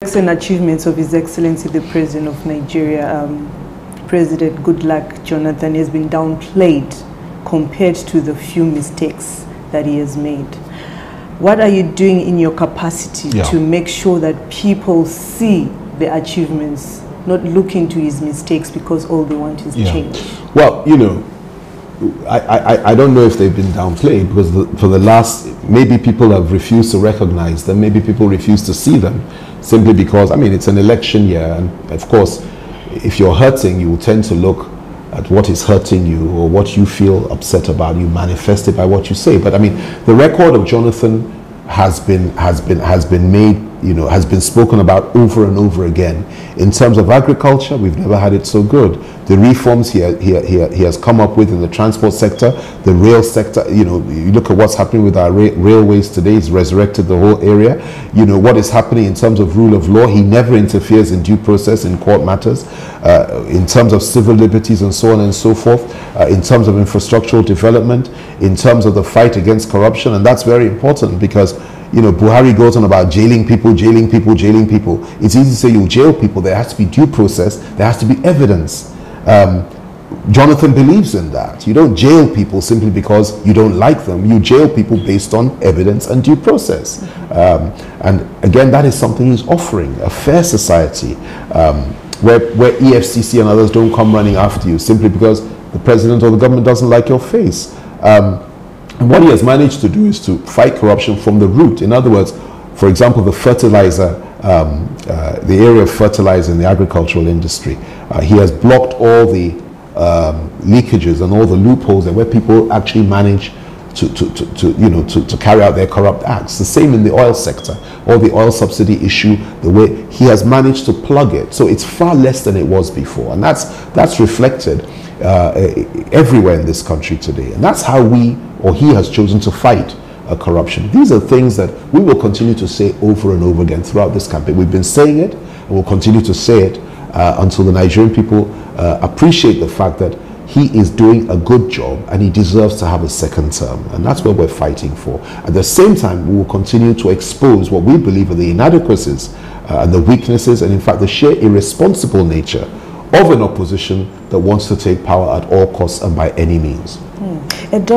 Excellent achievements of His Excellency the President of Nigeria, President Goodluck Jonathan, has been downplayed compared to the few mistakes that he has made. What are you doing in your capacity to make sure that people see the achievements, not look into his mistakes because all they want is change? Well, you know, I don't know if they've been downplayed, because for the last, maybe people have refused to recognize them, maybe people refuse to see them, simply because, I mean, it's an election year, and of course, if you're hurting, you will tend to look at what is hurting you or what you feel upset about. You manifest it by what you say. But I mean, the record of Jonathan has been made, you know, has been spoken about over and over again. In terms of agriculture, we've never had it so good. The reforms he has come up with in the transport sector, the rail sector, you know, you look at what's happening with our railways today. He's resurrected the whole area. You know, what is happening in terms of rule of law. He never interferes in due process in court matters, in terms of civil liberties and so on and so forth, in terms of infrastructural development, in terms of the fight against corruption. And that's very important, because you know, Buhari goes on about jailing people, jailing people, jailing people. It's easy to say you jail people. There has to be due process. There has to be evidence. Jonathan believes in that. You don't jail people simply because you don't like them. You jail people based on evidence and due process. And again, that is something he's offering, a fair society where EFCC and others don't come running after you simply because the president or the government doesn't like your face. And what he has managed to do is to fight corruption from the root. In other words, for example, the fertilizer, the area of fertilizer in the agricultural industry, he has blocked all the leakages and all the loopholes where people actually manage to carry out their corrupt acts. The same in the oil sector, or the oil subsidy issue, the way he has managed to plug it. So it's far less than it was before. And that's reflected everywhere in this country today. And that's how he has chosen to fight corruption. These are things that we will continue to say over and over again throughout this campaign. We've been saying it, and we'll continue to say it until the Nigerian people appreciate the fact that he is doing a good job and he deserves to have a second term. And that's what we're fighting for. At the same time, we will continue to expose what we believe are the inadequacies and the weaknesses, and in fact the sheer irresponsible nature of an opposition that wants to take power at all costs and by any means.